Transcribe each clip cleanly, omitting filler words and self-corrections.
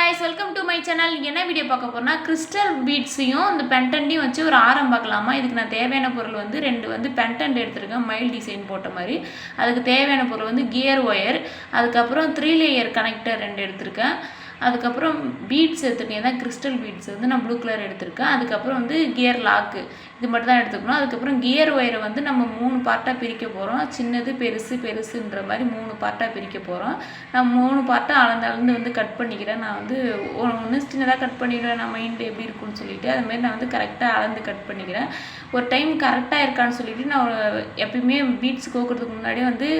guys, welcome to my channel. என்ன video பார்க்க போறோம்னா கிறிஸ்டல் பீட்ஸையும் இந்த பெண்டன்ட்டையும் வச்சு ஒரு ஆரம் பார்க்கலாமா. இதுக்கு நான் தேவையான பொருள் வந்து ரெண்டு வந்து பெண்டன்ட் எடுத்துருக்கேன், மைல் டிசைன் போட்ட மாதிரி. அதுக்கு தேவையான பொருள் வந்து கியர் ஒயர், அதுக்கப்புறம் 3 லேயர் கனெக்டர் 2 எடுத்திருக்கேன். அதுக்கப்புறம் பீட்ஸ் எடுத்துருக்கேன், தான் கிறிஸ்டல் பீட்ஸ் வந்து நான் ப்ளூ கலர் எடுத்திருக்கேன். அதுக்கப்புறம் வந்து கியர் லாக்கு, இது மட்டும் தான் எடுத்துக்கணும். அதுக்கப்புறம் கியர் ஒயரை வந்து நம்ம 3 பார்ட்டாக பிரிக்க போகிறோம். சின்னது பெருசுன்ற மாதிரி 3 பார்ட்டாக பிரிக்க போகிறோம். நான் 3 பார்ட்டாக அளந்து வந்து கட் பண்ணிக்கிறேன். நான் வந்து ஒன்று சின்னதாக கட் பண்ணிடுவேன், நான் மைண்ட் எப்படி இருக்குன்னு சொல்லிட்டு அதுமாரி நான் வந்து கரெக்டாக அளந்து கட் பண்ணிக்கிறேன். ஒரு டைம் கரெக்டாக இருக்கான்னு சொல்லிட்டு நான் எப்பயுமே பீட்ஸ் கோக்கிறதுக்கு முன்னாடியே வந்து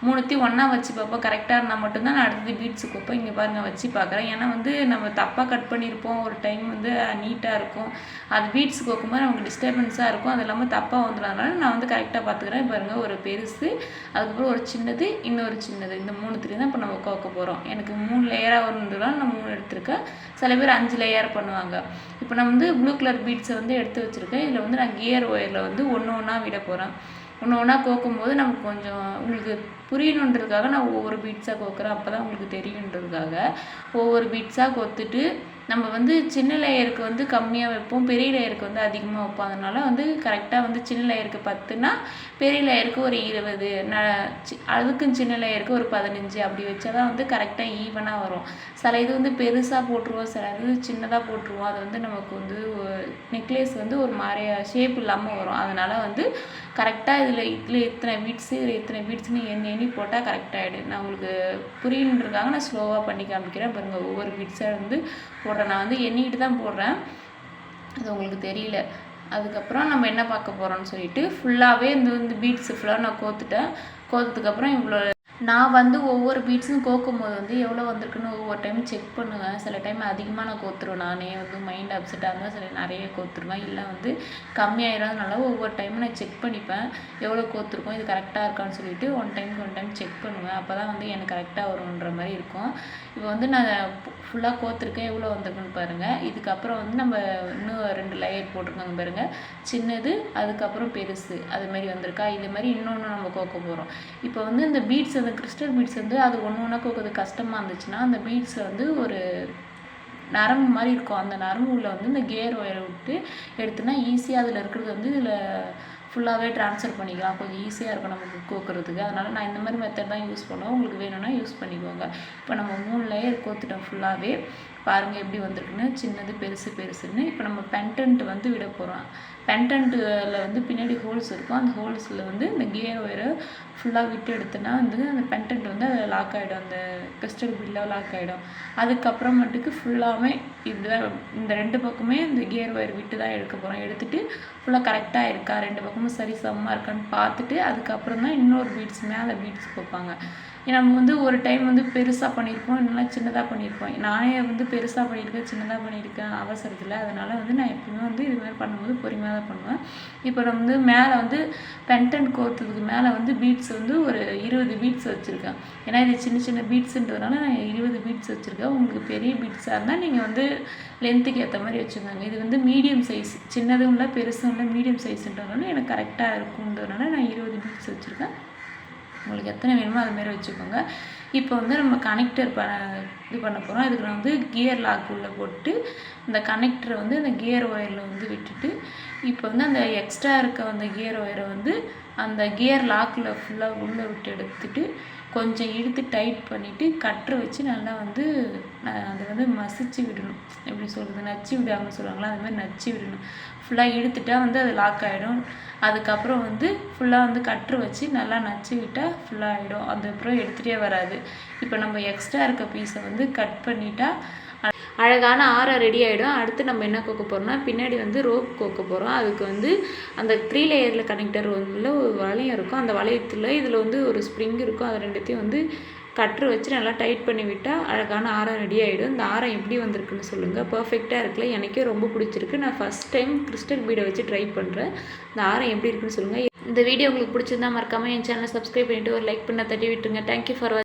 3த்தையும் ஒன்றா வச்சு பார்ப்போம். கரெக்டாக இருந்தால் மட்டும்தான் நான் அடுத்தது பீட்ஸு கோப்பேன். இங்கே பாருங்கள் வச்சு பார்க்குறேன். ஏன்னா வந்து நம்ம தப்பாக கட் பண்ணியிருப்போம், ஒரு டைம் வந்து நீட்டாக இருக்கும், அது பீட்ஸ் கோக்கும்போது நமக்கு டிஸ்டர்பன்ஸாக இருக்கும், அது இல்லாமல் தப்பாக வந்துடுறதுனால நான் வந்து கரெக்டாக பார்த்துக்கிறேன். பாருங்கள், ஒரு பெருசு, அதுக்கப்புறம் ஒரு சின்னது, இன்னொரு சின்னது, இந்த 3 தான் இப்போ நம்ம கோக்க போகிறோம். எனக்கு 3 லேயராக வந்துடுறோம், நான் 3 எடுத்திருக்கேன். சில பேர் 5 லேயர் பண்ணுவாங்க. இப்போ நான் வந்து ப்ளூ கலர் பீட்ஸை வந்து எடுத்து வச்சுருக்கேன். இதில் வந்து நான் கியர் ஒயரில் வந்து ஒன்றா விட போகிறேன். ஒன்றா கோக்கும்போது நமக்கு கொஞ்சம் உங்களுக்கு புரியணுன்றதுக்காக நான் ஒவ்வொரு பீட்ஸாக கோக்குறேன், அப்போ தான் உங்களுக்கு தெரியுன்றதுக்காக ஒவ்வொரு பீட்ஸாக கோத்துட்டு நம்ம வந்து சின்ன லேயருக்கு வந்து கம்மியாக வைப்போம், பெரிய லேயருக்கு வந்து அதிகமாக வைப்போம். அதனால் வந்து கரெக்டாக வந்து சின்ன லேயருக்கு 10னா பெரிய லேயருக்கு ஒரு 20, அதுக்கும் சின்ன லேயருக்கு ஒரு 15 அப்படி வச்சா தான் வந்து கரெக்டாக ஈவனாக வரும். சில இது வந்து பெருசாக போட்டுருவோம், சில இது சின்னதாக போட்டுருவோம். அது வந்து நமக்கு வந்து நெக்லஸ் வந்து ஒரு மாதிரியா ஷேப் இல்லாமல் வரும். அதனால் வந்து கரெக்டாக இதில் இத்தனை பீட்ஸு, இதில் இத்தனை பீட்ஸ்னு எண்ணி போட்டால் கரெக்டாகிடும். நான் உங்களுக்கு புரியுன்றதுக்காக நான் ஸ்லோவாக பண்ணி காமிக்கிறேன். பாருங்கள், ஒவ்வொரு பீட்ஸாக வந்து போடுறேன். நான் வந்து எண்ணிக்கிட்டு தான் போடுறேன், அது உங்களுக்கு தெரியல. அதுக்கப்புறம் நம்ம என்ன பார்க்க போகிறோம்னு சொல்லிட்டு ஃபுல்லாகவே இந்த பீட்ஸு ஃபுல்லாக நான் கோத்ததுக்கப்புறம் இவ்வளோ நான் வந்து ஒவ்வொரு பீட்ஸும் கோக்கும்போது வந்து எவ்வளோ வந்திருக்குன்னு ஒவ்வொரு டைம் செக் பண்ணுவேன். சில டைம் அதிகமாக நான் கோத்துருவேன், நானே வந்து மைண்ட் அப்செட்டாக இருந்தால் சில நிறைய கோத்துருவேன், இல்லை வந்து கம்மியாயிடுறதுனால ஒவ்வொரு டைமும் நான் செக் பண்ணிப்பேன் எவ்வளோ கோத்துருக்கோம், இது கரெக்டாக இருக்கான்னு சொல்லிட்டு ஒன் டைம் செக் பண்ணுவேன். அப்போ தான் வந்து எனக்கு கரெக்டாக வரும்ன்ற மாதிரி இருக்கும். இப்போ வந்து நான் ஃபுல்லாக கோத்துருக்கேன், எவ்வளோ வந்திருக்குன்னு பாருங்கள். இதுக்கப்புறம் வந்து நம்ம இன்னும் 2 லேயர் போட்டிருக்காங்க பாருங்கள், சின்னது அதுக்கப்புறம் பெருசு, அதுமாரி வந்திருக்கா. இது மாதிரி இன்னொன்று நம்ம கோக்க போகிறோம். இப்போ வந்து இந்த பீட்ஸ் வந்து கிறிஸ்டல் பீட்ஸ் வந்து அது ஒன்று கோக்கிறது கஷ்டமாக இருந்துச்சுன்னா அந்த பீட்ஸில் வந்து ஒரு நரம்பு மாதிரி இருக்கும், அந்த நரம்பு உள்ள வந்து இந்த கியர் ஒயரை விட்டு எடுத்துனா ஈஸியாக அதில் இருக்கிறது வந்து இதில் ஃபுல்லாகவே ட்ரான்ஸ்ஃபர் பண்ணிக்கலாம். கொஞ்சம் ஈஸியாக இருக்கும் நமக்கு கோக்கிறதுக்கு. அதனால் நான் இந்த மாதிரி மெத்தட் தான் யூஸ் பண்ணுவேன், உங்களுக்கு வேணும்னா யூஸ் பண்ணிக்கோங்க. இப்போ நம்ம 3 லேயர் கோத்துட்டோம் ஃபுல்லாகவே. பாருங்கள் எப்படி வந்திருக்குன்னு, சின்னது பெருசுன்னு. இப்போ நம்ம பெண்டன்ட் வந்து விட போகிறோம். பெண்டன்ட்டில் வந்து பின்னாடி ஹோல்ஸ் இருக்கும், அந்த ஹோல்ஸில் வந்து இந்த கியர் ஒயரை ஃபுல்லாக விட்டு எடுத்தோன்னா வந்து அந்த பெண்டன்ட் வந்து அதில் லாக் ஆகிடும், அந்த கிறிஸ்டல் பீடில் லாக் ஆகிடும். அதுக்கப்புறமேட்டுக்கு ஃபுல்லாகவே இதுதான் இந்த 2 பக்கமே இந்த கியர் ஒயர் விட்டு தான் எடுக்க போகிறோம். எடுத்துகிட்டு ஃபுல்லாக கரெக்டாக இருக்கா, 2 பக்கமும் சரி சமமாக இருக்கான்னு பார்த்துட்டு அதுக்கப்புறம் தான் இன்னொரு பீட்ஸ் மேலே பீட்ஸ் வைப்பாங்க. நம்ம வந்து ஒரு டைம் வந்து பெருசாக பண்ணியிருப்போம், இல்லைனா சின்னதாக பண்ணியிருப்போம். நானே வந்து பெருசாக பண்ணியிருக்கேன், சின்னதாக பண்ணியிருக்கேன் அவசரத்தில். அதனால் வந்து நான் எப்பவுமே வந்து இது மாதிரி பண்ணும்போது பொறுமையாக தான் பண்ணுவேன். இப்போ நம்ம வந்து மேலே வந்து பெண்டன்ட் கோர்த்ததுக்கு மேலே வந்து பீட்ஸ் வந்து ஒரு 20 பீட்ஸ் வச்சுருக்கேன். ஏன்னா இது சின்ன பீட்ஸுன்றதுனால நான் 20 பீட்ஸ் வச்சுருக்கேன். உங்களுக்கு பெரிய பீட்ஸாக இருந்தால் நீங்கள் வந்து லென்த்துக்கு ஏற்ற மாதிரி வச்சுக்கோங்க. இது வந்து மீடியம் சைஸ், சின்னதும் இல்லை பெருசும் இல்லை, மீடியம் சைஸுன்றதுனால எனக்கு கரெக்டாக இருக்குன்றதுனால நான் 20 பீட்ஸ் வச்சுருக்கேன். உங்களுக்கு எத்தனை வேணுமோ அதுமாரி வச்சுக்கோங்க. இப்போ வந்து நம்ம கனெக்டர் இது பண்ண போகிறோம். இதுக்கு நான் வந்து கியர் லாக் உள்ளே போட்டு இந்த கனெக்டரை வந்து அந்த கியர் ஒயரில் வந்து விட்டுட்டு இப்போ வந்து அந்த எக்ஸ்ட்ரா இருக்க அந்த கியர் ஒயரை வந்து அந்த கியர் லாக்கில் ஃபுல்லாக உள்ளே விட்டு எடுத்துட்டு கொஞ்சம் இழுத்து டைட் பண்ணிவிட்டு கட்டரை வச்சு நல்லா வந்து அதை வந்து மசிச்சு விடணும். எப்படி சொல்கிறது, நச்சு விடாமல் சொல்லுவாங்களா, அது மாதிரி நச்சு விடணும். ஃபுல்லாக இழுத்துட்டா வந்து அது லாக் ஆகிடும். அதுக்கப்புறம் வந்து ஃபுல்லாக வந்து கட்டரை வச்சு நல்லா நச்சு விட்டால் ஃபுல்லாக ஆகிடும், அதுக்கப்புறம் எடுத்துகிட்டே வராது. இப்போ நம்ம எக்ஸ்ட்ரா இருக்க பீஸை வந்து கட் பண்ணிட்டா அழகான ஆரம் ரெடி ஆகிடும். அடுத்து நம்ம என்ன கோக்க போகிறோம்னா பின்னாடி வந்து ரோப் கோக்க போகிறோம். அதுக்கு வந்து அந்த 3 லேயரில் கனெக்டர் உள்ள ஒரு வளையம் இருக்கும், அந்த வளையத்தில் இதில் வந்து ஒரு ஸ்ப்ரிங் இருக்கும், அது 2த்தையும் வந்து கட்டரை வச்சு நல்லா டைட் பண்ணி விட்டால் அழகான ஆரம் ரெடி ஆகிடும். இந்த ஆரம் எப்படி வந்திருக்குன்னு சொல்லுங்கள். பர்ஃபெக்டாக இருக்குல்ல, எனக்கே ரொம்ப பிடிச்சிருக்கு. நான் ஃபஸ்ட் டைம் கிறிஸ்டல் பீடை வச்சு ட்ரை பண்ணுறேன். இந்த ஆரம் எப்படி இருக்குன்னு சொல்லுங்கள். இந்த வீடியோ உங்களுக்கு பிடிச்சிருந்தா மறக்காமல் என் சேனலை சப்ஸ்கிரைப் பண்ணிவிட்டு ஒரு லைக் பண்ண தட்டி விட்டுருங்க. Thank you for